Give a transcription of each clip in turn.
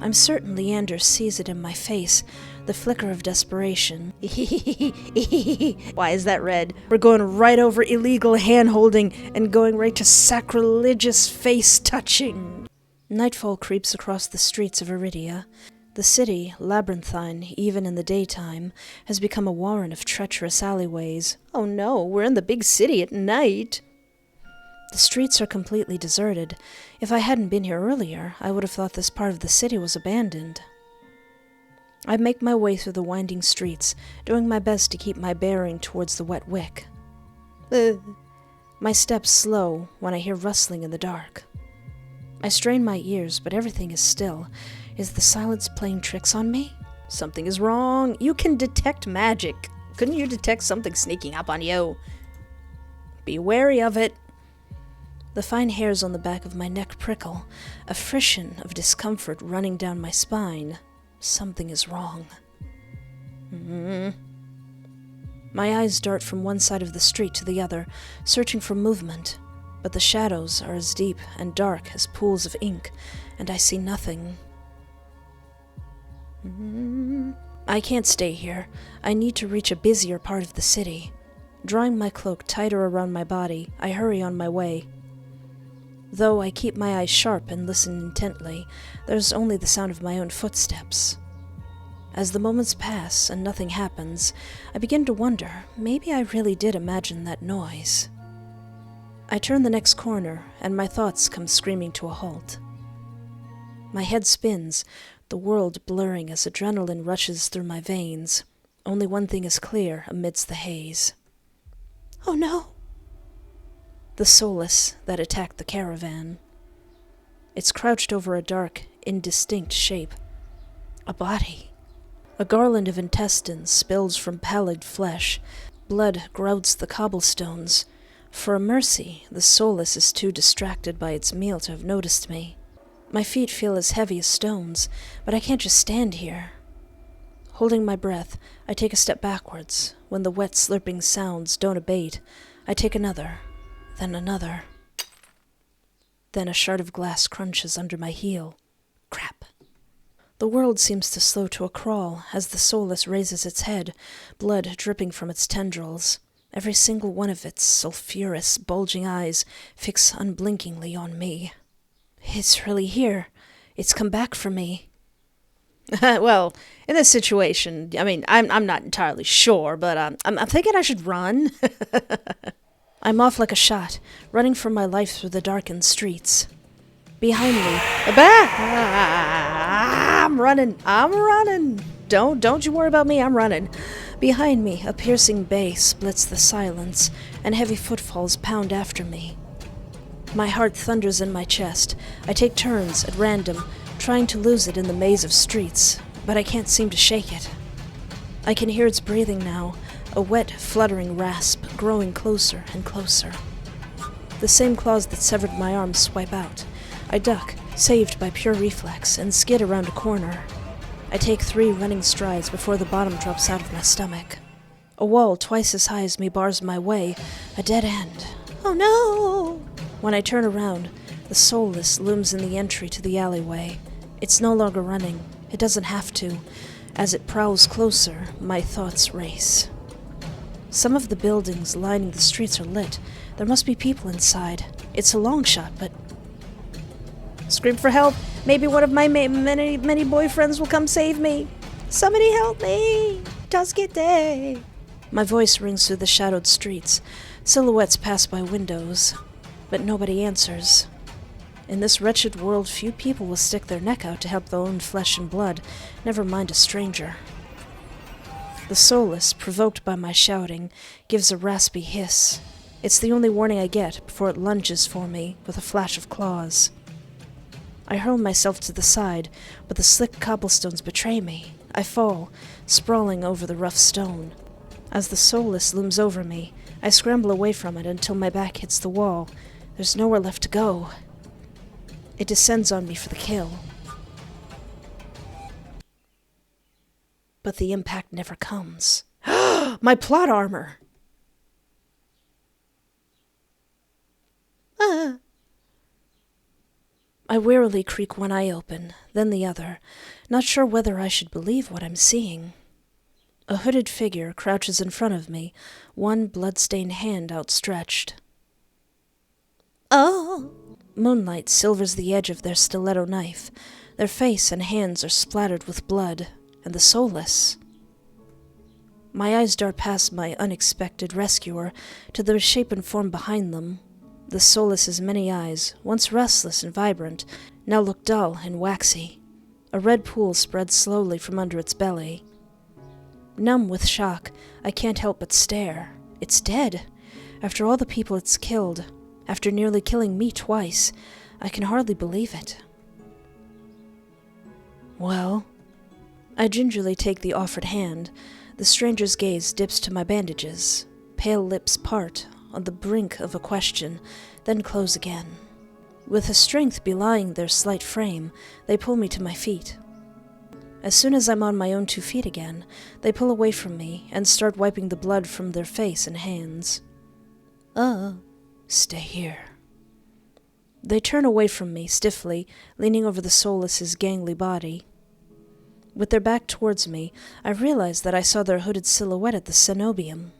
I'm certain Leander sees it in my face, the flicker of desperation. Why is that red? We're going right over illegal hand-holding and going right to sacrilegious face-touching. Nightfall creeps across the streets of Iridia. The city, labyrinthine even in the daytime, has become a warren of treacherous alleyways. Oh no, we're in the big city at night. The streets are completely deserted. If I hadn't been here earlier, I would have thought this part of the city was abandoned. I make my way through the winding streets, doing my best to keep my bearing towards the wet wick. My steps slow when I hear rustling in the dark. I strain my ears, but everything is still. Is the silence playing tricks on me? Something is wrong. You can detect magic. Couldn't you detect something sneaking up on you? Be wary of it. The fine hairs on the back of my neck prickle, a frisson of discomfort running down my spine. Something is wrong. My eyes dart from one side of the street to the other, searching for movement, but the shadows are as deep and dark as pools of ink, and I see nothing. I can't stay here. I need to reach a busier part of the city. Drawing my cloak tighter around my body, I hurry on my way. Though I keep my eyes sharp and listen intently, there's only the sound of my own footsteps. As the moments pass and nothing happens, I begin to wonder, maybe I really did imagine that noise. I turn the next corner, and my thoughts come screaming to a halt. My head spins, the world blurring as adrenaline rushes through my veins. Only one thing is clear amidst the haze. Oh no! The soulless that attacked the caravan. It's crouched over a dark, indistinct shape. A body. A garland of intestines spills from pallid flesh. Blood grouts the cobblestones. For a mercy, the soulless is too distracted by its meal to have noticed me. My feet feel as heavy as stones, but I can't just stand here. Holding my breath, I take a step backwards. When the wet slurping sounds don't abate, I take another. Then another. Then a shard of glass crunches under my heel. Crap. The world seems to slow to a crawl as the soulless raises its head, blood dripping from its tendrils. Every single one of its sulphurous, bulging eyes fix unblinkingly on me. It's really here. It's come back for me. Well, in this situation, I mean, I'm not entirely sure, but I'm thinking I should run. I'm off like a shot, running for my life through the darkened streets. Behind me, I'm running. Don't you worry about me, I'm running. Behind me, a piercing bay splits the silence, and heavy footfalls pound after me. My heart thunders in my chest. I take turns at random, trying to lose it in the maze of streets, but I can't seem to shake it. I can hear its breathing now, a wet, fluttering rasp growing closer and closer. The same claws that severed my arm swipe out. I duck, saved by pure reflex, and skid around a corner. I take 3 running strides before the bottom drops out of my stomach. A wall twice as high as me bars my way, a dead end. Oh no! When I turn around, the soulless looms in the entry to the alleyway. It's no longer running. It doesn't have to. As it prowls closer, my thoughts race. Some of the buildings lining the streets are lit. There must be people inside. It's a long shot, but... Scream for help! Maybe one of my many boyfriends will come save me! Somebody help me! Tuskete! My voice rings through the shadowed streets. Silhouettes pass by windows, but nobody answers. In this wretched world, few people will stick their neck out to help their own flesh and blood, never mind a stranger. The soulless, provoked by my shouting, gives a raspy hiss. It's the only warning I get before it lunges for me with a flash of claws. I hurl myself to the side, but the slick cobblestones betray me. I fall, sprawling over the rough stone. As the soulless looms over me, I scramble away from it until my back hits the wall. There's nowhere left to go. It descends on me for the kill. But the impact never comes. My plot armor! I wearily creak one eye open, then the other, not sure whether I should believe what I'm seeing. A hooded figure crouches in front of me, one blood-stained hand outstretched. Oh! Moonlight silvers the edge of their stiletto knife. Their face and hands are splattered with blood, and the soulless. My eyes dart past my unexpected rescuer to the misshapen form behind them. The soulless's many eyes, once restless and vibrant, now look dull and waxy. A red pool spreads slowly from under its belly. Numb with shock, I can't help but stare. It's dead. After all the people it's killed, after nearly killing me twice, I can hardly believe it. Well, I gingerly take the offered hand. The stranger's gaze dips to my bandages. Pale lips part, on the brink of a question, then close again. With a strength belying their slight frame, they pull me to my feet. As soon as I'm on my own 2 feet again, they pull away from me and start wiping the blood from their face and hands. Stay here. They turn away from me, stiffly, leaning over the soulless's gangly body. With their back towards me, I realize that I saw their hooded silhouette at the Senubium.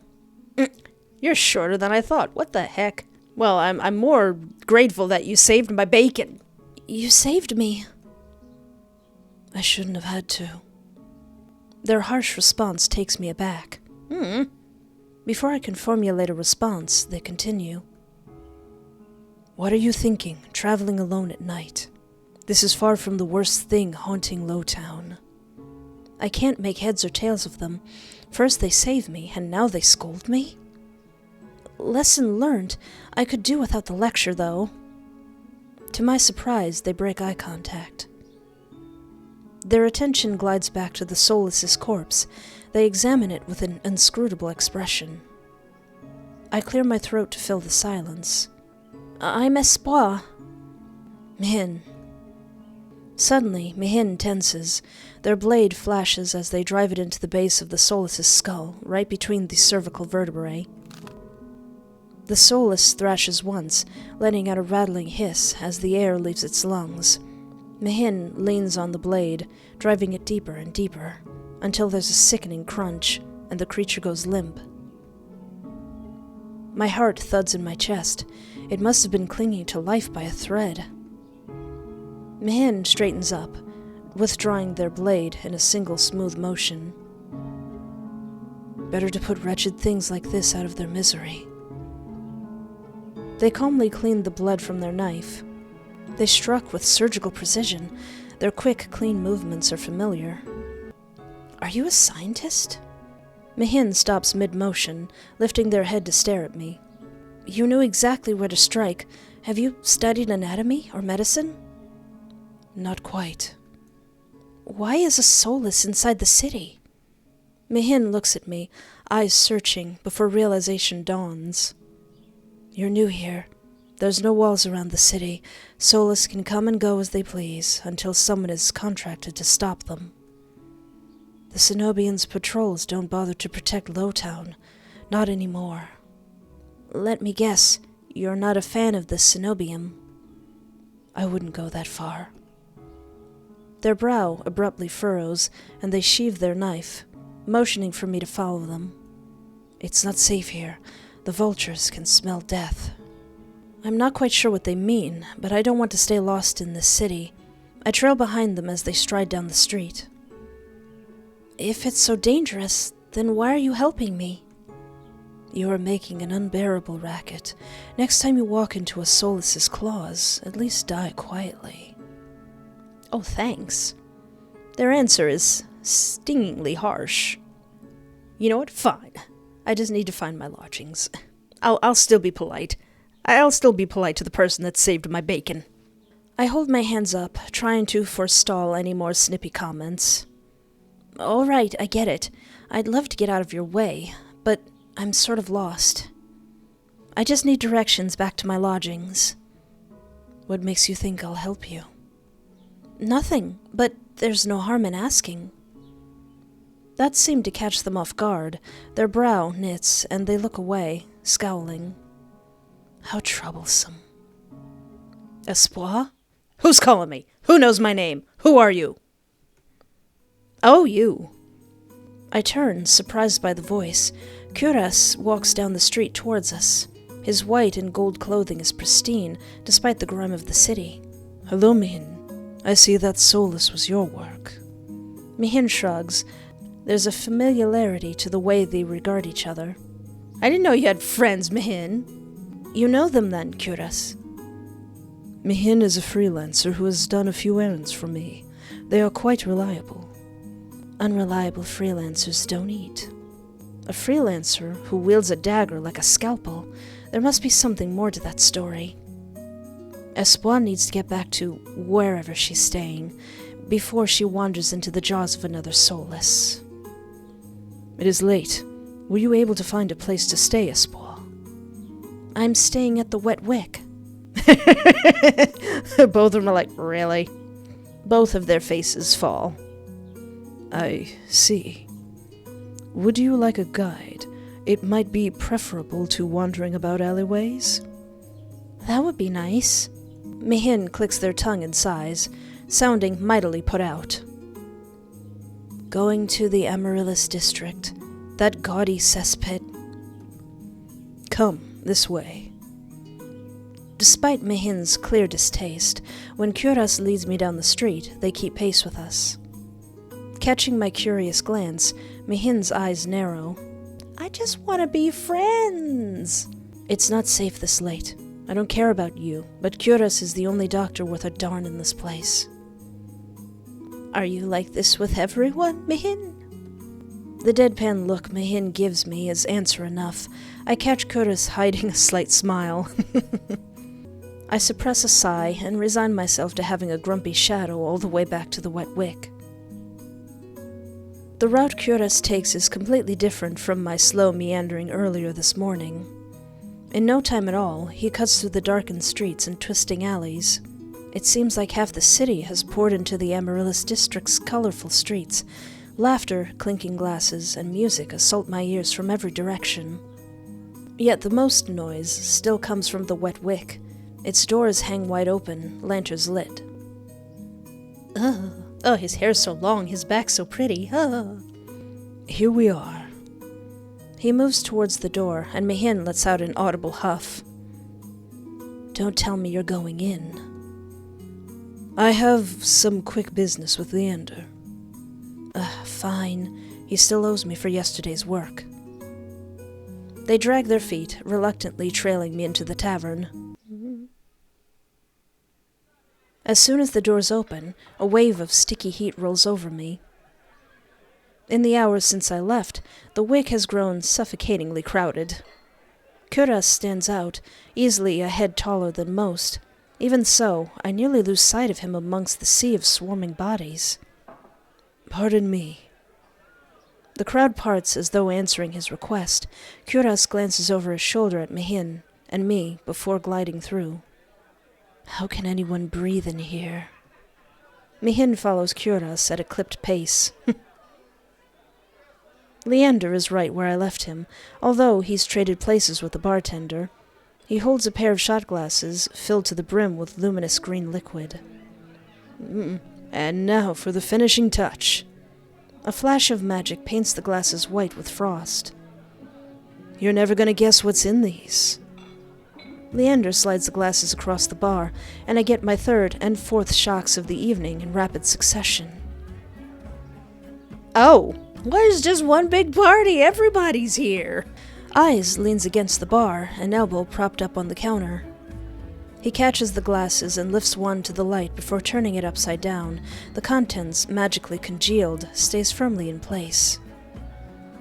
You're shorter than I thought. What the heck? Well, I'm more grateful that you saved my bacon. You saved me. I shouldn't have had to. Their harsh response takes me aback. Before I can formulate a response, they continue. What are you thinking, traveling alone at night? This is far from the worst thing haunting Lowtown. I can't make heads or tails of them. First they save me, and now they scold me? Lesson learned. I could do without the lecture, though. To my surprise, they break eye contact. Their attention glides back to the soulless's corpse. They examine it with an inscrutable expression. I clear my throat to fill the silence. I'm Espoir. Mihin. Suddenly, Mihin tenses. Their blade flashes as they drive it into the base of the soulless's skull, right between the cervical vertebrae. The soulless thrashes once, letting out a rattling hiss as the air leaves its lungs. Mihin leans on the blade, driving it deeper and deeper, until there's a sickening crunch, and the creature goes limp. My heart thuds in my chest. It must have been clinging to life by a thread. Mihin straightens up, withdrawing their blade in a single smooth motion. Better to put wretched things like this out of their misery. They calmly cleaned the blood from their knife. They struck with surgical precision. Their quick, clean movements are familiar. Are you a scientist? Mihin stops mid-motion, lifting their head to stare at me. You knew exactly where to strike. Have you studied anatomy or medicine? Not quite. Why is a soulless inside the city? Mihin looks at me, eyes searching, before realization dawns. You're new here. There's no walls around the city. Soulless can come and go as they please, until someone is contracted to stop them. The Senubians' patrols don't bother to protect Lowtown. Not anymore. Let me guess, you're not a fan of the Senubium. I wouldn't go that far. Their brow abruptly furrows, and they sheathe their knife, motioning for me to follow them. It's not safe here. The vultures can smell death. I'm not quite sure what they mean, but I don't want to stay lost in this city. I trail behind them as they stride down the street. If it's so dangerous, then why are you helping me? You are making an unbearable racket. Next time you walk into a soulless's claws, at least die quietly. Oh, thanks. Their answer is stingingly harsh. You know what? Fine. I just need to find my lodgings. I'll still be polite. I'll still be polite to the person that saved my bacon. I hold my hands up, trying to forestall any more snippy comments. All right, I get it. I'd love to get out of your way, but I'm sort of lost. I just need directions back to my lodgings. What makes you think I'll help you? Nothing, but there's no harm in asking. That seemed to catch them off guard. Their brow knits, and they look away, scowling. How troublesome. Espoir? Who's calling me? Who knows my name? Who are you? Oh, you. I turn, surprised by the voice. Cuirass walks down the street towards us. His white and gold clothing is pristine, despite the grime of the city. Hello, Mihin. I see that soulless was your work. Mihin shrugs. There's a familiarity to the way they regard each other. I didn't know you had friends, Mihin. You know them then, Cuirass? Mihin is a freelancer who has done a few errands for me. They are quite reliable. Unreliable freelancers don't eat. A freelancer who wields a dagger like a scalpel. There must be something more to that story. Espoir needs to get back to wherever she's staying before she wanders into the jaws of another soulless. It is late. Were you able to find a place to stay, Espoir? I'm staying at the Wet Wick. Both of them are like, really? Both of their faces fall. I see. Would you like a guide? It might be preferable to wandering about alleyways. That would be nice. Mihin clicks their tongue and sighs, sounding mightily put out. Going to the Amaryllis district, that gaudy cesspit. Come, this way. Despite Mihin's clear distaste, when Cuirass leads me down the street, they keep pace with us. Catching my curious glance, Mihin's eyes narrow. I just want to be friends. It's not safe this late. I don't care about you, but Cuirass is the only doctor worth a darn in this place. Are you like this with everyone, Mihin? The deadpan look Mihin gives me is answer enough. I catch Cuirass hiding a slight smile. I suppress a sigh and resign myself to having a grumpy shadow all the way back to the Wet Wick. The route Cuirass takes is completely different from my slow meandering earlier this morning. In no time at all, he cuts through the darkened streets and twisting alleys. It seems like half the city has poured into the Amaryllis district's colorful streets. Laughter, clinking glasses, and music assault my ears from every direction. Yet the most noise still comes from the Wet Wick. Its doors hang wide open, lanterns lit. Oh, his hair's so long, his back's so pretty. Here we are. He moves towards the door, and Mihin lets out an audible huff. Don't tell me you're going in. I have some quick business with Leander. Fine. He still owes me for yesterday's work. They drag their feet, reluctantly trailing me into the tavern. As soon as the doors open, a wave of sticky heat rolls over me. In the hours since I left, the wick has grown suffocatingly crowded. Cuirass stands out, easily a head taller than most. Even so, I nearly lose sight of him amongst the sea of swarming bodies. Pardon me. The crowd parts as though answering his request. Cuirass glances over his shoulder at Mihin and me before gliding through. How can anyone breathe in here? Mihin follows Cuirass at a clipped pace. Leander is right where I left him, although he's traded places with the bartender. He holds a pair of shot glasses filled to the brim with luminous green liquid. And now for the finishing touch. A flash of magic paints the glasses white with frost. You're never going to guess what's in these. Leander slides the glasses across the bar, and I get my third and fourth shocks of the evening in rapid succession. Oh, where's just one big party? Everybody's here. Eyes leans against the bar, an elbow propped up on the counter. He catches the glasses and lifts one to the light before turning it upside down. The contents, magically congealed, stays firmly in place.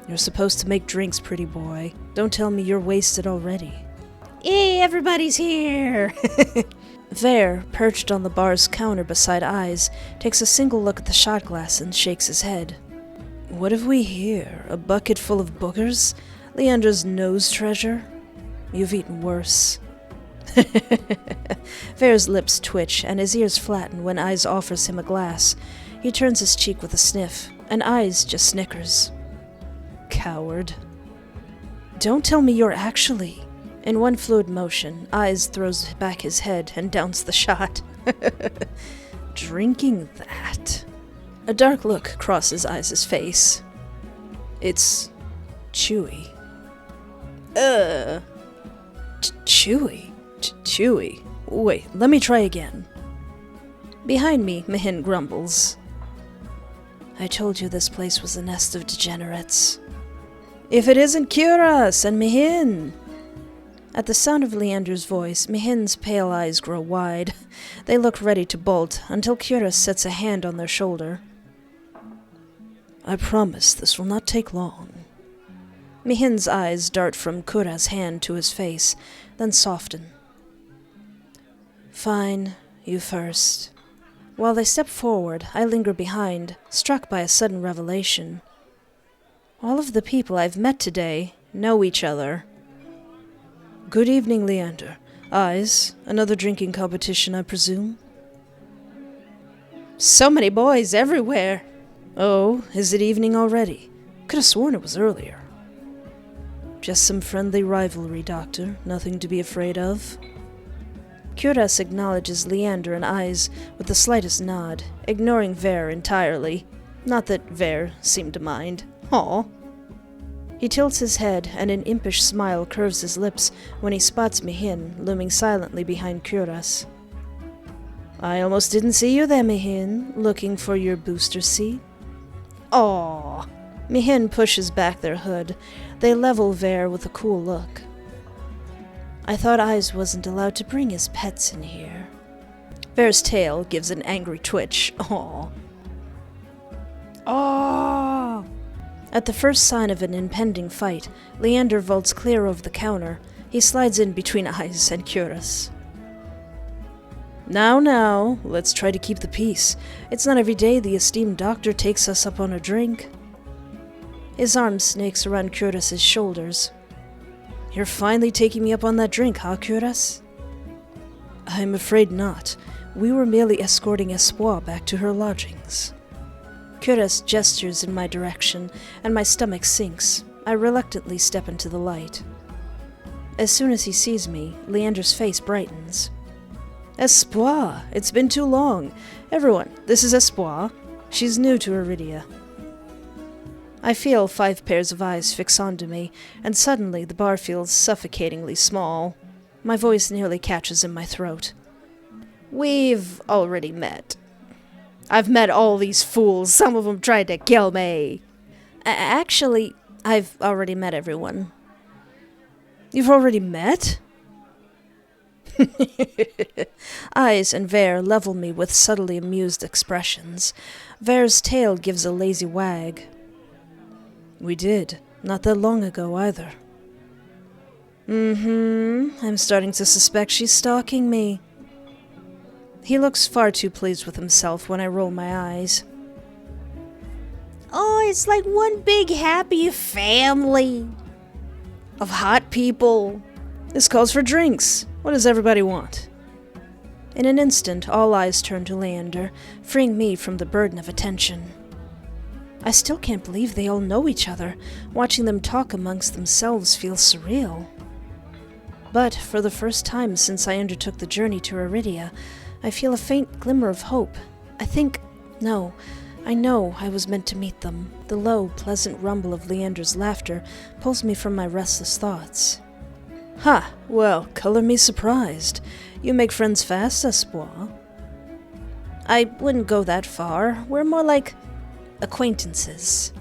You're supposed to make drinks, pretty boy. Don't tell me you're wasted already. Yay, everybody's here! Vare, perched on the bar's counter beside Eyes, takes a single look at the shot glass and shakes his head. What have we here? A bucket full of boogers? Leander's nose treasure? You've eaten worse. Vare's lips twitch and his ears flatten when Eyes offers him a glass. He turns his cheek with a sniff, and Eyes just snickers. Coward. Don't tell me you're actually... In one fluid motion, Eyes throws back his head and downs the shot. Drinking that. A dark look crosses Eyes' face. It's chewy. Chewy? Chewy. Wait, let me try again. Behind me, Mihin grumbles. I told you this place was a nest of degenerates. If it isn't Curas and Mihin! At the sound of Leander's voice, Mihin's pale eyes grow wide. They look ready to bolt until Curas sets a hand on their shoulder. I promise this will not take long. Mihin's eyes dart from Kura's hand to his face, then soften. Fine, you first. While they step forward, I linger behind, struck by a sudden revelation. All of the people I've met today know each other. Good evening, Leander. Eyes, another drinking competition, I presume? So many boys everywhere. Oh, is it evening already? Could have sworn it was earlier. Just some friendly rivalry, Doctor. Nothing to be afraid of. Curas acknowledges Leander and Eyes with the slightest nod, ignoring Ver entirely. Not that Ver seemed to mind. Aw. He tilts his head, and an impish smile curves his lips when he spots Mihin looming silently behind Curas. I almost didn't see you there, Mihin. Looking for your booster seat? Aw. Mihin pushes back their hood. They level Ver with a cool look. I thought Eyes wasn't allowed to bring his pets in here. Ver's tail gives an angry twitch. Aw. Aw. At the first sign of an impending fight, Leander vaults clear over the counter. He slides in between Eyes and Curas. Now, let's try to keep the peace. It's not every day the esteemed doctor takes us up on a drink. His arm snakes around Curas' shoulders. You're finally taking me up on that drink, huh, Curas? I'm afraid not. We were merely escorting Espoir back to her lodgings. Curas gestures in my direction, and my stomach sinks. I reluctantly step into the light. As soon as he sees me, Leander's face brightens. Espoir! It's been too long. Everyone, this is Espoir. She's new to Iridia. I feel 5 pairs of eyes fix onto me, and suddenly the bar feels suffocatingly small. My voice nearly catches in my throat. We've already met. I've met all these fools. Some of them tried to kill me. Actually, I've already met everyone. You've already met? Eyes and Ver level me with subtly amused expressions. Ver's tail gives a lazy wag. We did. Not that long ago, either. I'm starting to suspect she's stalking me. He looks far too pleased with himself when I roll my eyes. Oh, it's like one big happy family of hot people. This calls for drinks. What does everybody want? In an instant, all eyes turn to Leander, freeing me from the burden of attention. I still can't believe they all know each other. Watching them talk amongst themselves feels surreal. But for the first time since I undertook the journey to Iridia, I feel a faint glimmer of hope. I know I was meant to meet them. The low, pleasant rumble of Leander's laughter pulls me from my restless thoughts. Ha! Well, color me surprised. You make friends fast, Espoir. I wouldn't go that far. We're more like acquaintances.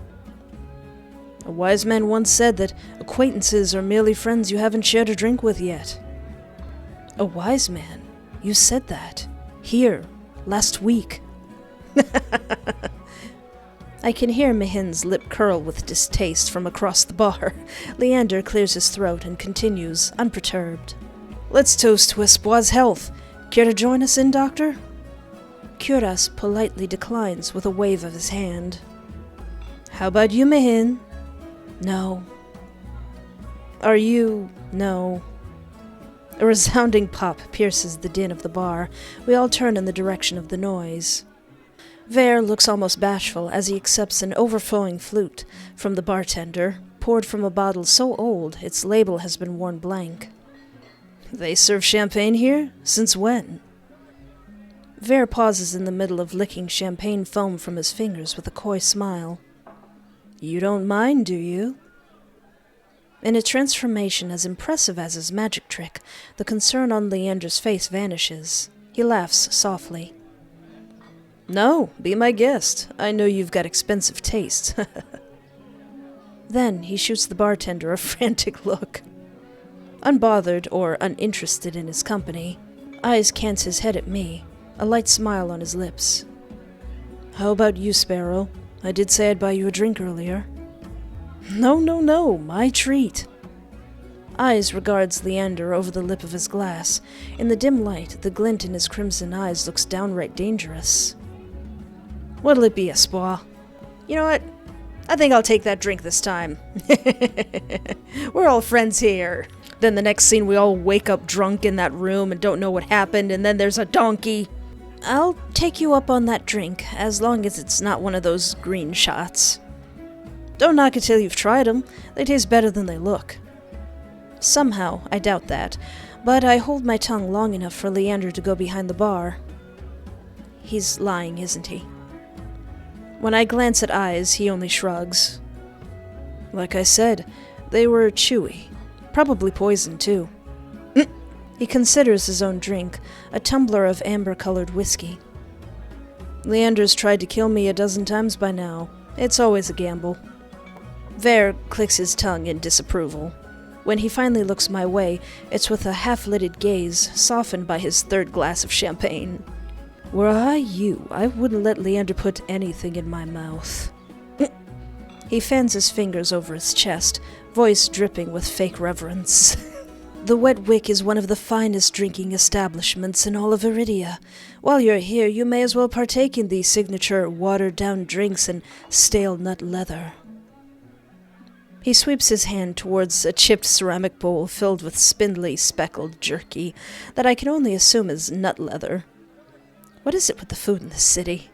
A wise man once said that acquaintances are merely friends you haven't shared a drink with yet. A wise man? You said that. Here, last week. I can hear Mihin's lip curl with distaste from across the bar. Leander clears his throat and continues, unperturbed. Let's toast to Espoir's health. Care to join us in, Doctor? Curas politely declines with a wave of his hand. How about you, Mihin? No. Are you? No. A resounding pop pierces the din of the bar. We all turn in the direction of the noise. Ver looks almost bashful as he accepts an overflowing flute from the bartender, poured from a bottle so old its label has been worn blank. They serve champagne here? Since when? Ver pauses in the middle of licking champagne foam from his fingers with a coy smile. You don't mind, do you? In a transformation as impressive as his magic trick, the concern on Leander's face vanishes. He laughs softly. No, be my guest. I know you've got expensive taste. Then he shoots the bartender a frantic look. Unbothered or uninterested in his company, Eyes cants his head at me, a light smile on his lips. How about you, Sparrow? I did say I'd buy you a drink earlier. No, my treat. Eyes regards Leander over the lip of his glass. In the dim light, the glint in his crimson eyes looks downright dangerous. What'll it be, Espoir? You know what? I think I'll take that drink this time. We're all friends here. Then the next scene we all wake up drunk in that room and don't know what happened, and then there's a donkey. I'll take you up on that drink, as long as it's not one of those green shots. Don't knock it till you've tried them. They taste better than they look. Somehow, I doubt that, but I hold my tongue long enough for Leander to go behind the bar. He's lying, isn't he? When I glance at Eyes, he only shrugs. Like I said, they were chewy. Probably poison, too. He considers his own drink, a tumbler of amber-colored whiskey. Leander's tried to kill me 12 times by now. It's always a gamble. Ver clicks his tongue in disapproval. When he finally looks my way, it's with a half-lidded gaze, softened by his 3rd glass of champagne. Were I you, I wouldn't let Leander put anything in my mouth. He fans his fingers over his chest, voice dripping with fake reverence. The Wet Wick is one of the finest drinking establishments in all of Iridia. While you're here, you may as well partake in the signature watered-down drinks and stale nut leather. He sweeps his hand towards a chipped ceramic bowl filled with spindly, speckled jerky that I can only assume is nut leather. What is it with the food in this city?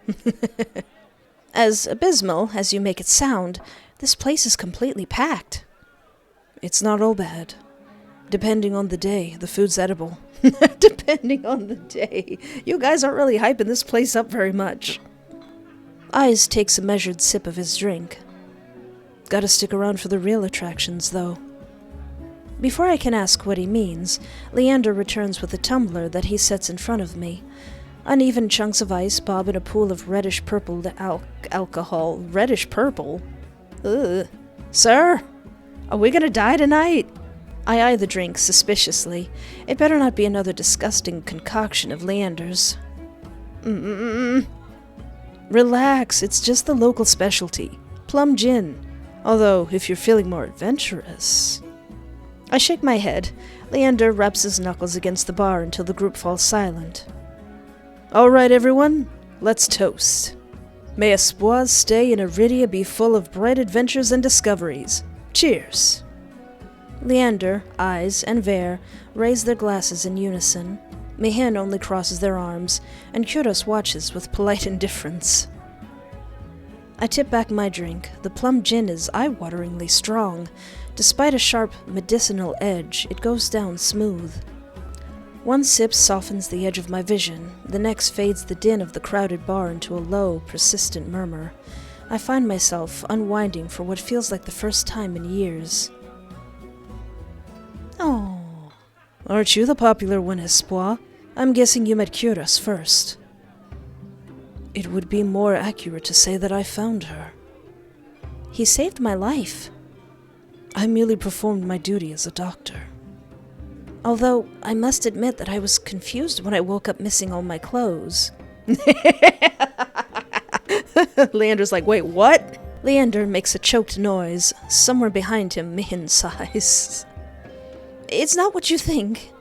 As abysmal as you make it sound, this place is completely packed. It's not all bad. Depending on the day, the food's edible. Depending on the day. You guys aren't really hyping this place up very much. Eyes takes a measured sip of his drink. Gotta stick around for the real attractions, though. Before I can ask what he means, Leander returns with a tumbler that he sets in front of me. Uneven chunks of ice bob in a pool of reddish-purple alcohol. Reddish-purple? Ugh. Sir? Are we gonna die tonight? I eye the drink suspiciously. It better not be another disgusting concoction of Leander's. Relax, it's just the local specialty. Plum gin. Although, if you're feeling more adventurous... I shake my head. Leander raps his knuckles against the bar until the group falls silent. All right, everyone, let's toast. May Espoir's stay in Iridia be full of bright adventures and discoveries. Cheers. Leander, Eyes, and Ver raise their glasses in unison. Mihin only crosses their arms, and Kuros watches with polite indifference. I tip back my drink. The plum gin is eye-wateringly strong. Despite a sharp medicinal edge, it goes down smooth. One sip softens the edge of my vision. The next fades the din of the crowded bar into a low, persistent murmur. I find myself unwinding for what feels like the first time in years. Oh, aren't you the popular one, Espoir? I'm guessing you met Kuros first. It would be more accurate to say that I found her. He saved my life. I merely performed my duty as a doctor. Although, I must admit that I was confused when I woke up missing all my clothes. Leander's like, wait, what? Leander makes a choked noise. Somewhere behind him, Mihin sighs. It's not what you think.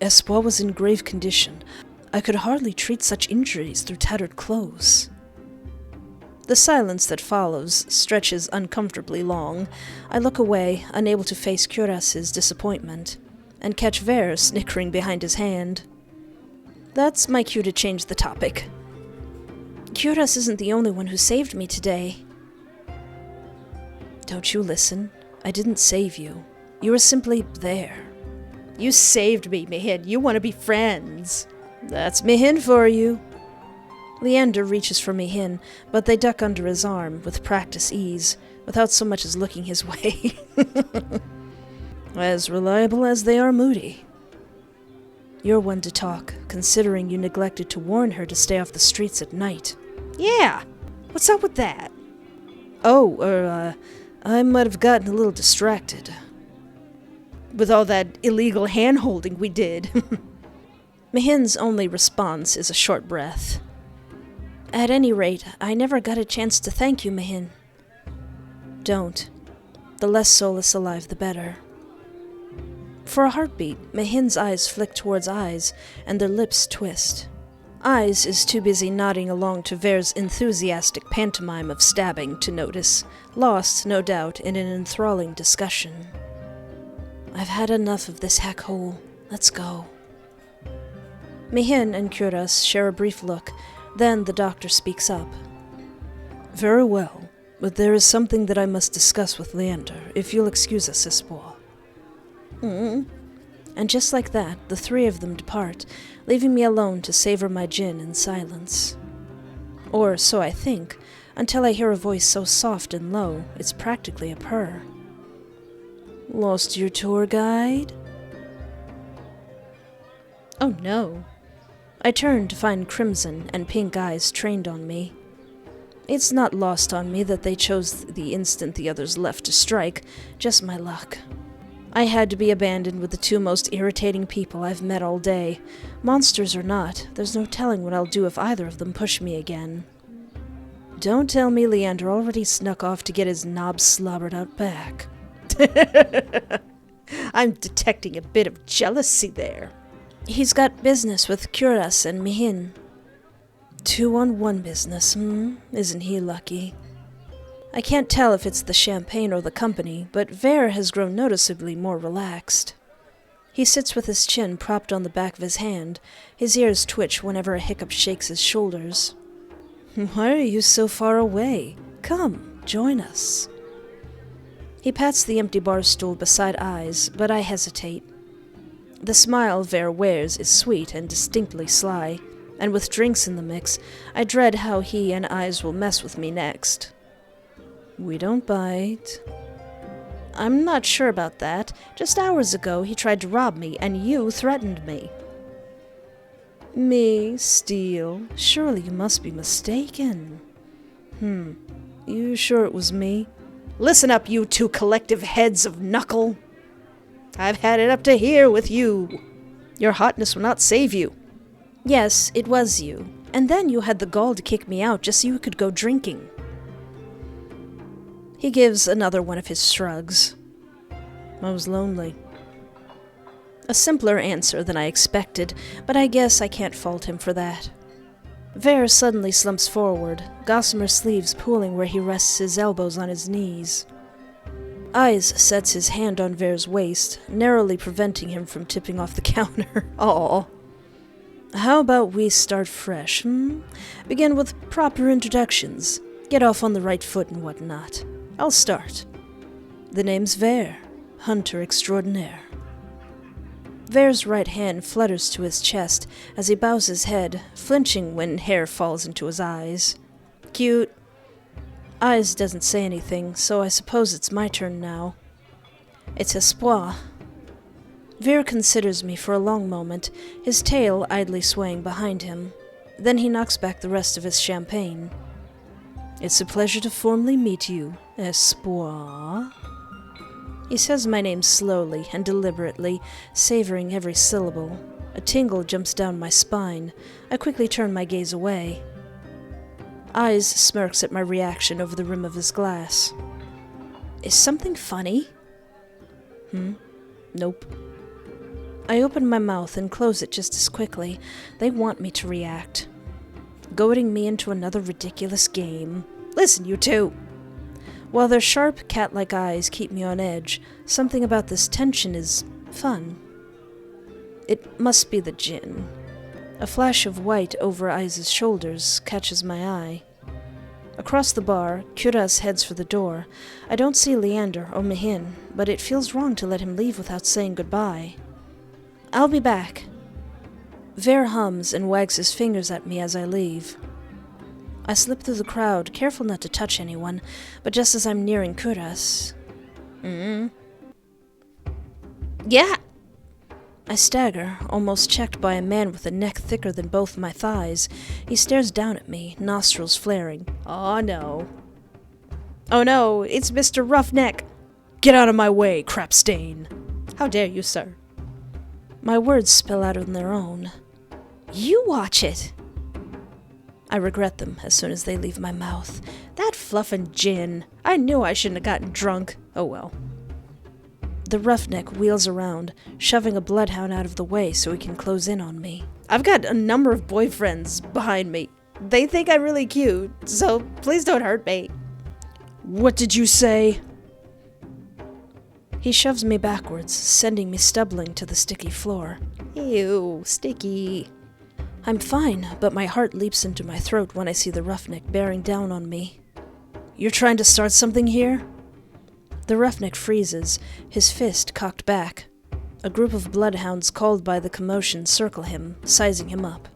Espoir was in grave condition. I could hardly treat such injuries through tattered clothes. The silence that follows stretches uncomfortably long. I look away, unable to face Kuros's disappointment, and catch Ver snickering behind his hand. That's my cue to change the topic. Kuros isn't the only one who saved me today. Don't you listen? I didn't save you. You were simply there. You saved me, Mihin. You want to be friends. That's Mihin for you. Leander reaches for Mihin, but they duck under his arm with practice ease, without so much as looking his way. As reliable as they are moody. You're one to talk, considering you neglected to warn her to stay off the streets at night. Yeah, what's up with that? Oh, I might have gotten a little distracted. With all that illegal hand-holding we did. Mihin's only response is a short breath. At any rate, I never got a chance to thank you, Mihin. Don't. The less soulless alive, the better. For a heartbeat, Mihin's eyes flick towards Eyes, and their lips twist. Eyes is too busy nodding along to Vere's enthusiastic pantomime of stabbing to notice, lost, no doubt, in an enthralling discussion. I've had enough of this hack hole. Let's go. Mihin and Kuras share a brief look, then the doctor speaks up. Very well, but there is something that I must discuss with Leander, if you'll excuse us, Espoir. And just like that, the three of them depart, leaving me alone to savor my gin in silence. Or so I think, until I hear a voice so soft and low, it's practically a purr. Lost your tour guide? Oh no. I turn to find crimson and pink eyes trained on me. It's not lost on me that they chose the instant the others left to strike, just my luck. I had to be abandoned with the two most irritating people I've met all day. Monsters or not, there's no telling what I'll do if either of them push me again. Don't tell me Leander already snuck off to get his knob slobbered out back. I'm detecting a bit of jealousy there. He's got business with Kuras and Mihin. 2-on-1 business, Isn't he lucky? I can't tell if it's the champagne or the company, but Vere has grown noticeably more relaxed. He sits with his chin propped on the back of his hand. His ears twitch whenever a hiccup shakes his shoulders. Why are you so far away? Come, join us. He pats the empty bar stool beside Eyes, but I hesitate. The smile Vere wears is sweet and distinctly sly, and with drinks in the mix, I dread how he and Eyes will mess with me next. We don't bite. I'm not sure about that. Just hours ago he tried to rob me, and you threatened me. Me steal? Surely you must be mistaken. You sure it was me? Listen up, you two collective heads of knuckle. I've had it up to here with you. Your hotness will not save you. Yes, it was you. And then you had the gall to kick me out just so you could go drinking. He gives another one of his shrugs. I was lonely. A simpler answer than I expected, but I guess I can't fault him for that. Vere suddenly slumps forward, gossamer sleeves pooling where he rests his elbows on his knees. Eyes sets his hand on Vere's waist, narrowly preventing him from tipping off the counter. Aw. How about we start fresh, Begin with proper introductions. Get off on the right foot and whatnot. I'll start. The name's Vere, hunter extraordinaire. Vere's right hand flutters to his chest as he bows his head, flinching when hair falls into his eyes. Cute. Eyes doesn't say anything, so I suppose it's my turn now. It's Espoir. Vere considers me for a long moment, his tail idly swaying behind him. Then he knocks back the rest of his champagne. It's a pleasure to formally meet you, Espoir. He says my name slowly and deliberately, savoring every syllable. A tingle jumps down my spine. I quickly turn my gaze away. Eyes smirks at my reaction over the rim of his glass. Is something funny? Nope. I open my mouth and close it just as quickly. They want me to react. Goading me into another ridiculous game. Listen, you two. While their sharp, cat-like eyes keep me on edge, something about this tension is fun. It must be the gin. A flash of white over Eyes' shoulders catches my eye. Across the bar, Kuras heads for the door. I don't see Leander or Mihin, but it feels wrong to let him leave without saying goodbye. I'll be back. Ver hums and wags his fingers at me as I leave. I slip through the crowd, careful not to touch anyone, but just as I'm nearing Kuras... Yeah! I stagger, almost checked by a man with a neck thicker than both my thighs. He stares down at me, nostrils flaring. Oh no. Oh no, it's Mr. Roughneck! Get out of my way, crapstain! How dare you, sir? My words spill out on their own. You watch it! I regret them as soon as they leave my mouth. That fluffin' gin! I knew I shouldn't have gotten drunk. Oh well. The roughneck wheels around, shoving a bloodhound out of the way so he can close in on me. I've got a number of boyfriends behind me. They think I'm really cute, so please don't hurt me. What did you say? He shoves me backwards, sending me stumbling to the sticky floor. Ew, sticky. I'm fine, but my heart leaps into my throat when I see the roughneck bearing down on me. You're trying to start something here? The roughneck freezes, his fist cocked back. A group of bloodhounds called by the commotion circle him, sizing him up.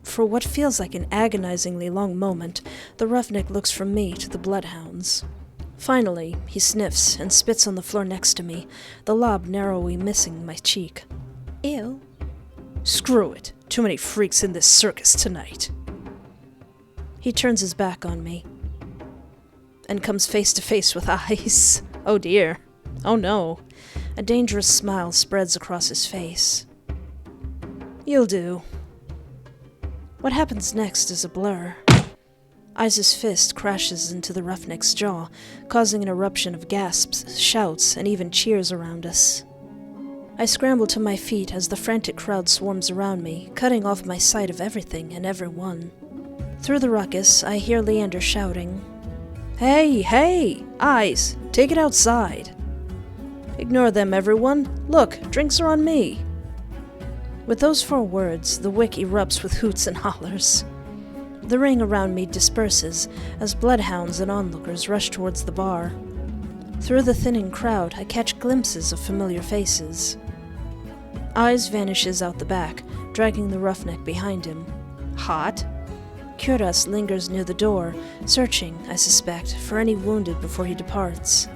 For what feels like an agonizingly long moment, the roughneck looks from me to the bloodhounds. Finally, he sniffs and spits on the floor next to me, the lob narrowly missing my cheek. Ew. Screw it. Too many freaks in this circus tonight. He turns his back on me and comes face to face with eyes. Oh dear. Oh no. A dangerous smile spreads across his face. You'll do. What happens next is a blur. Iza's fist crashes into the roughneck's jaw, causing an eruption of gasps, shouts, and even cheers around us. I scramble to my feet as the frantic crowd swarms around me, cutting off my sight of everything and everyone. Through the ruckus, I hear Leander shouting, Hey, hey! Eyes! Take it outside! Ignore them, everyone! Look, drinks are on me! With those 4 words, the wick erupts with hoots and hollers. The ring around me disperses as bloodhounds and onlookers rush towards the bar. Through the thinning crowd, I catch glimpses of familiar faces. Eyes vanishes out the back, dragging the roughneck behind him. Hot? Kuras lingers near the door, searching, I suspect, for any wounded before he departs.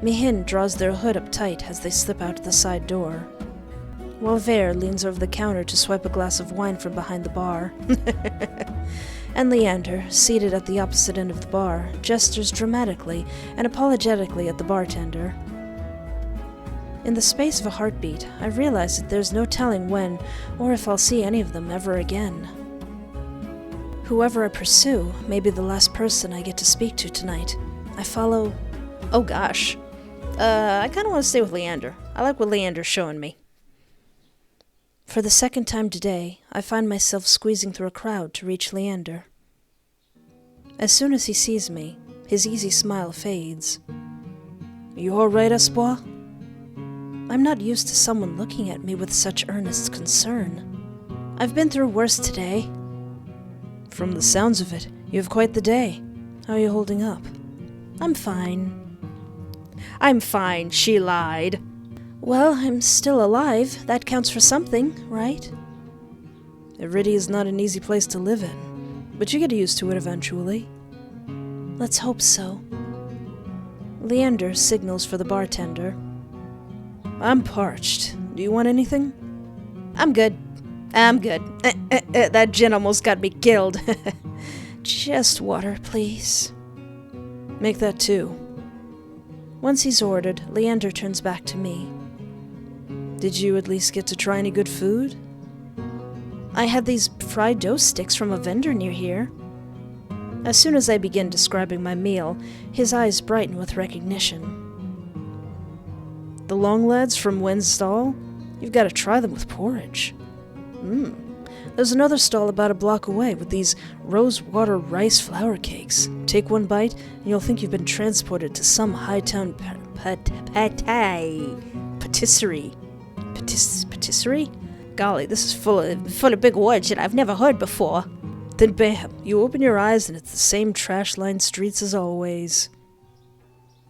Mihin draws their hood up tight as they slip out the side door, while Ver leans over the counter to swipe a glass of wine from behind the bar. And Leander, seated at the opposite end of the bar, gestures dramatically and apologetically at the bartender. In the space of a heartbeat, I realize that there's no telling when or if I'll see any of them ever again. Whoever I pursue may be the last person I get to speak to tonight. I follow... Oh gosh. I kinda want to stay with Leander. I like what Leander's showing me. For the second time today, I find myself squeezing through a crowd to reach Leander. As soon as he sees me, his easy smile fades. You all right, Espoir? I'm not used to someone looking at me with such earnest concern. I've been through worse today. From the sounds of it, you have quite the day. How are you holding up? I'm fine. I'm fine, she lied. Well, I'm still alive. That counts for something, right? Iridia is not an easy place to live in, but you get used to it eventually. Let's hope so. Leander signals for the bartender. I'm parched. Do you want anything? I'm good. That gin almost got me killed. Just water, please. Make that 2. Once he's ordered, Leander turns back to me. Did you at least get to try any good food? I had these fried dough sticks from a vendor near here. As soon as I begin describing my meal, his eyes brighten with recognition. The long lads from Wen's stall? You've got to try them with porridge. There's another stall about a block away with these rose-water rice flour cakes. Take one bite, and you'll think you've been transported to some high-town patisserie. Patisserie? Golly, this is full of big words that I've never heard before. Then bam, you open your eyes and it's the same trash-lined streets as always.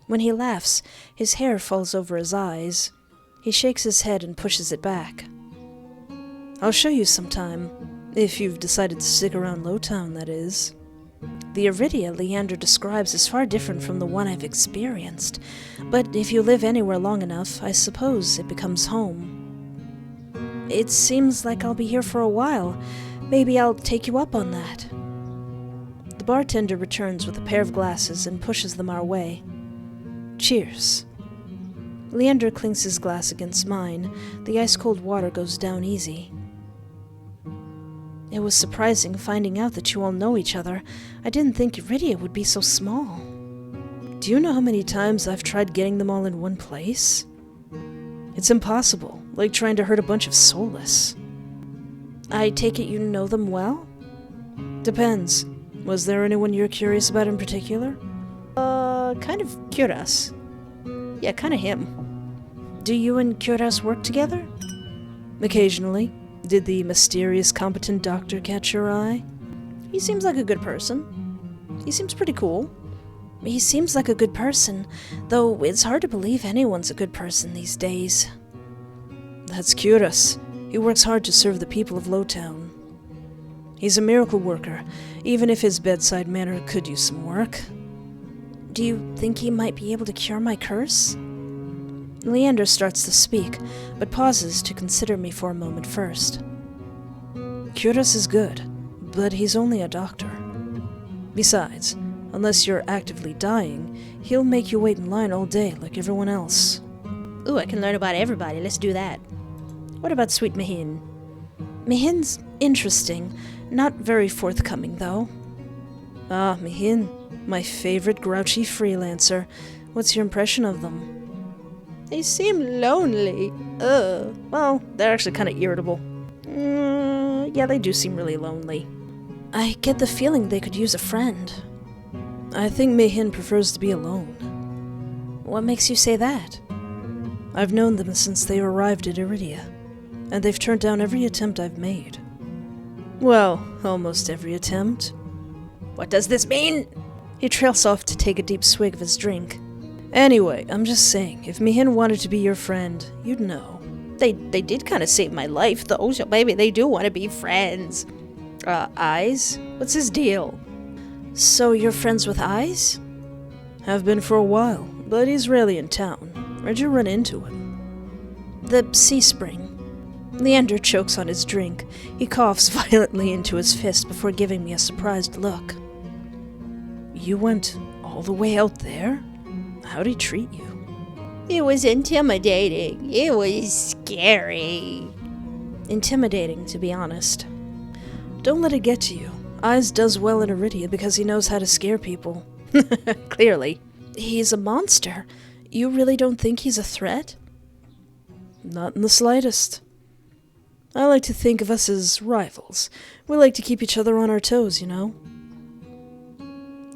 When he laughs, his hair falls over his eyes. He shakes his head and pushes it back. I'll show you sometime, if you've decided to stick around Lowtown, that is. The Iridia Leander describes is far different from the one I've experienced, but if you live anywhere long enough, I suppose it becomes home. It seems like I'll be here for a while. Maybe I'll take you up on that. The bartender returns with a pair of glasses and pushes them our way. Cheers. Leander clinks his glass against mine. The ice-cold water goes down easy. It was surprising finding out that you all know each other. I didn't think Iridia would be so small. Do you know how many times I've tried getting them all in one place? It's impossible, like trying to herd a bunch of soulless. I take it you know them well? Depends. Was there anyone you're curious about in particular? Kind of curious. Yeah, kind of him. Do you and Curas work together? Occasionally. Did the mysterious competent doctor catch your eye? He seems like a good person. He seems pretty cool. He seems like a good person, though it's hard to believe anyone's a good person these days. That's Curas. He works hard to serve the people of Lowtown. He's a miracle worker, even if his bedside manner could use some work. Do you think he might be able to cure my curse? Leander starts to speak, but pauses to consider me for a moment first. Curas is good, but he's only a doctor. Besides, unless you're actively dying, he'll make you wait in line all day like everyone else. Ooh, I can learn about everybody. Let's do that. What about Sweet Mihin? Mihin's interesting, not very forthcoming, though. Ah, Mihin, my favorite grouchy freelancer. What's your impression of them? They seem lonely. Well, they're actually kind of irritable. Yeah, they do seem really lonely. I get the feeling they could use a friend. I think Mihin prefers to be alone. What makes you say that? I've known them since they arrived at Iridia, and they've turned down every attempt I've made. Well, almost every attempt. What does this mean? He trails off to take a deep swig of his drink. Anyway, I'm just saying, if Mihin wanted to be your friend, you'd know. They did kind of save my life, though, so maybe they do want to be friends. Eyes? What's his deal? So you're friends with Eyes? Have been for a while, but he's rarely in town. Where'd you run into him? The Sea Spring. Leander chokes on his drink. He coughs violently into his fist before giving me a surprised look. You went all the way out there? How'd he treat you? It was intimidating. It was scary. Intimidating, to be honest. Don't let it get to you. Eyes does well in Iridia because he knows how to scare people. Clearly. He's a monster. You really don't think he's a threat? Not in the slightest. I like to think of us as rivals. We like to keep each other on our toes, you know?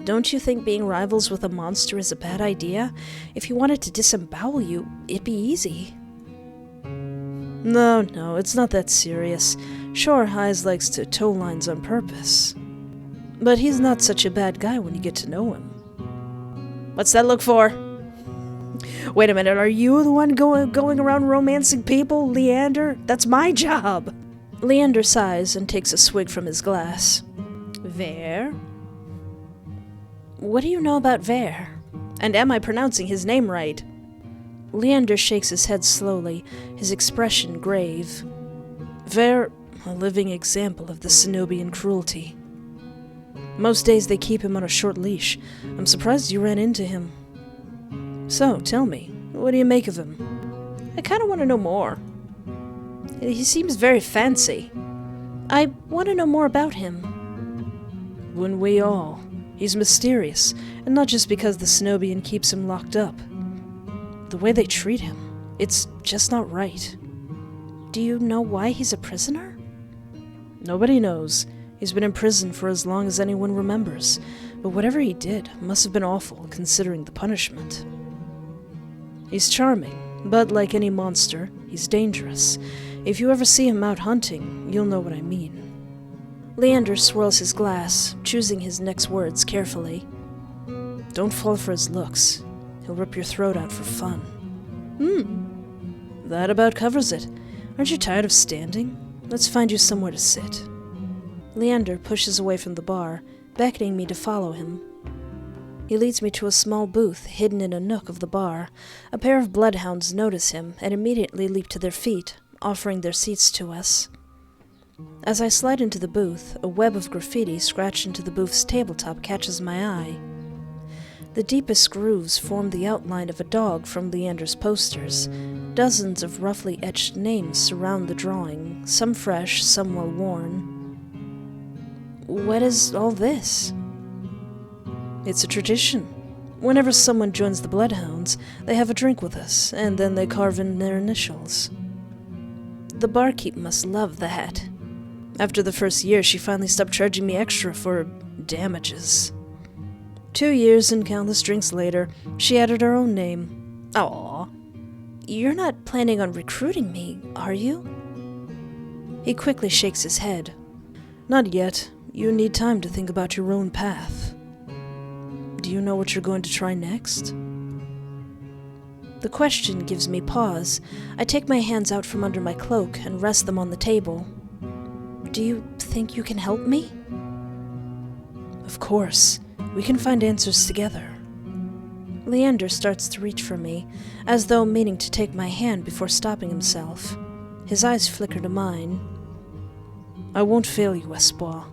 Don't you think being rivals with a monster is a bad idea? If he wanted to disembowel you, it'd be easy. No, it's not that serious. Sure, Eyes likes to toe lines on purpose. But he's not such a bad guy when you get to know him. What's that look for? Wait a minute, are you the one going around romancing people, Leander? That's my job. Leander sighs and takes a swig from his glass. Ver? What do you know about Ver? And am I pronouncing his name right? Leander shakes his head slowly, his expression grave. Ver, a living example of the Senubian cruelty. Most days they keep him on a short leash. I'm surprised you ran into him. So, tell me, what do you make of him? I kind of want to know more. He seems very fancy. I want to know more about him. Wouldn't we all? He's mysterious, and not just because the Senubian keeps him locked up. The way they treat him, it's just not right. Do you know why he's a prisoner? Nobody knows. He's been in prison for as long as anyone remembers, but whatever he did must have been awful considering the punishment. He's charming, but like any monster, he's dangerous. If you ever see him out hunting, you'll know what I mean. Leander swirls his glass, choosing his next words carefully. Don't fall for his looks. He'll rip your throat out for fun. That about covers it. Aren't you tired of standing? Let's find you somewhere to sit. Leander pushes away from the bar, beckoning me to follow him. He leads me to a small booth hidden in a nook of the bar. A pair of bloodhounds notice him and immediately leap to their feet, offering their seats to us. As I slide into the booth, a web of graffiti scratched into the booth's tabletop catches my eye. The deepest grooves form the outline of a dog from Leander's posters. Dozens of roughly etched names surround the drawing, some fresh, some well worn. What is all this? It's a tradition. Whenever someone joins the Bloodhounds, they have a drink with us, and then they carve in their initials. The barkeep must love that. After the first year, she finally stopped charging me extra for damages. 2 years and countless drinks later, she added her own name. Aww. You're not planning on recruiting me, are you? He quickly shakes his head. Not yet. You need time to think about your own path. Do you know what you're going to try next? The question gives me pause. I take my hands out from under my cloak and rest them on the table. Do you think you can help me? Of course. We can find answers together. Leander starts to reach for me, as though meaning to take my hand before stopping himself. His eyes flicker to mine. I won't fail you, Espoir.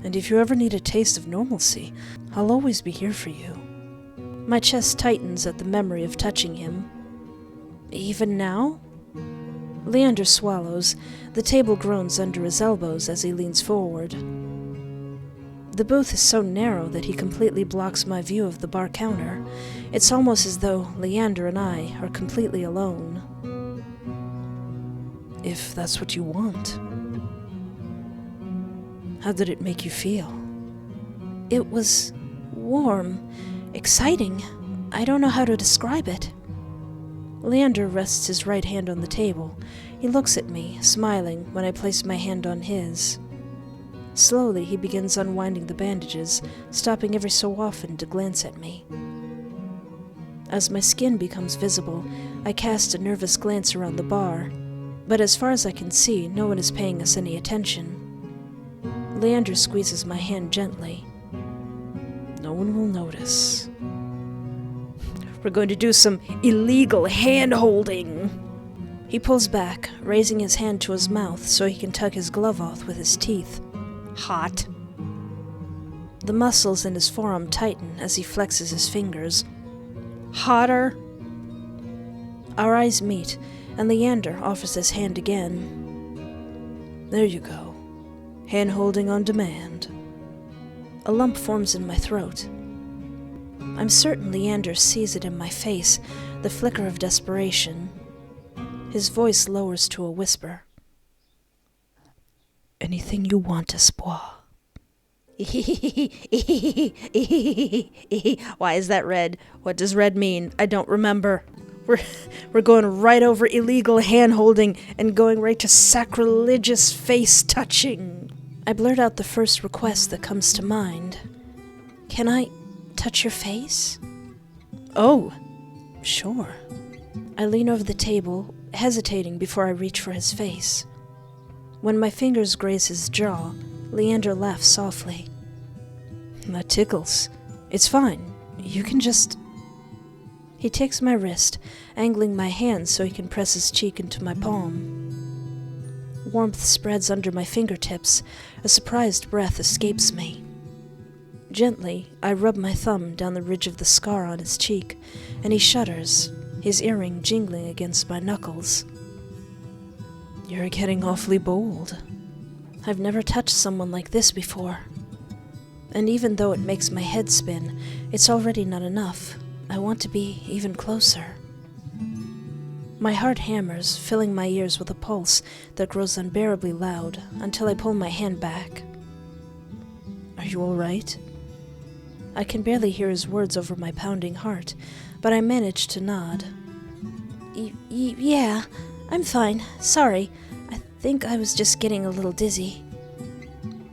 And if you ever need a taste of normalcy, I'll always be here for you. My chest tightens at the memory of touching him. Even now? Leander swallows. The table groans under his elbows as he leans forward. The booth is so narrow that he completely blocks my view of the bar counter. It's almost as though Leander and I are completely alone. If that's what you want. How did it make you feel? It was warm, exciting. I don't know how to describe it. Leander rests his right hand on the table. He looks at me, smiling, when I place my hand on his. Slowly, he begins unwinding the bandages, stopping every so often to glance at me. As my skin becomes visible, I cast a nervous glance around the bar, but as far as I can see, no one is paying us any attention. Leander squeezes my hand gently. No one will notice. We're going to do some illegal hand-holding. He pulls back, raising his hand to his mouth so he can tug his glove off with his teeth. Hot. The muscles in his forearm tighten as he flexes his fingers. Hotter. Our eyes meet, and Leander offers his hand again. There you go. Hand-holding on demand. A lump forms in my throat. I'm certain Leander sees it in my face, the flicker of desperation. His voice lowers to a whisper. Anything you want, Espoir. Why is that red? What does red mean? I don't remember. We're going right over illegal hand-holding and going right to sacrilegious face-touching. I blurt out the first request that comes to mind. Can I touch your face? Oh, sure. I lean over the table, hesitating before I reach for his face. When my fingers graze his jaw, Leander laughs softly. That tickles. It's fine. You can just... He takes my wrist, angling my hand so he can press his cheek into my palm. Warmth spreads under my fingertips. A surprised breath escapes me. Gently, I rub my thumb down the ridge of the scar on his cheek, and he shudders, his earring jingling against my knuckles. You're getting awfully bold. I've never touched someone like this before. And even though it makes my head spin, it's already not enough. I want to be even closer. My heart hammers, filling my ears with a pulse that grows unbearably loud until I pull my hand back. Are you all right? I can barely hear his words over my pounding heart, but I manage to nod. Yeah, I'm fine. Sorry. I think I was just getting a little dizzy.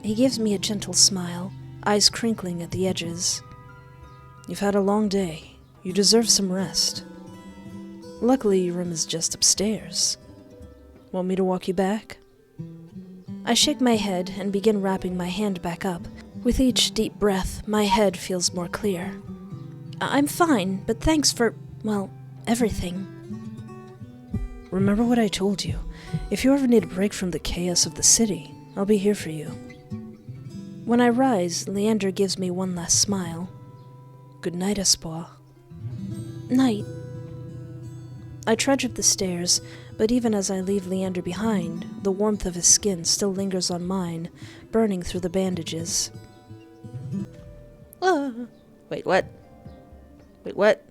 He gives me a gentle smile, eyes crinkling at the edges. You've had a long day. You deserve some rest. Luckily, your room is just upstairs. Want me to walk you back? I shake my head and begin wrapping my hand back up. With each deep breath, my head feels more clear. I'm fine, but thanks for, well, everything. Remember what I told you. If you ever need a break from the chaos of the city, I'll be here for you. When I rise, Leander gives me one last smile. Good night, Espoir. Night. I trudge up the stairs, but even as I leave Leander behind, the warmth of his skin still lingers on mine, burning through the bandages. Wait, what? Wait, what?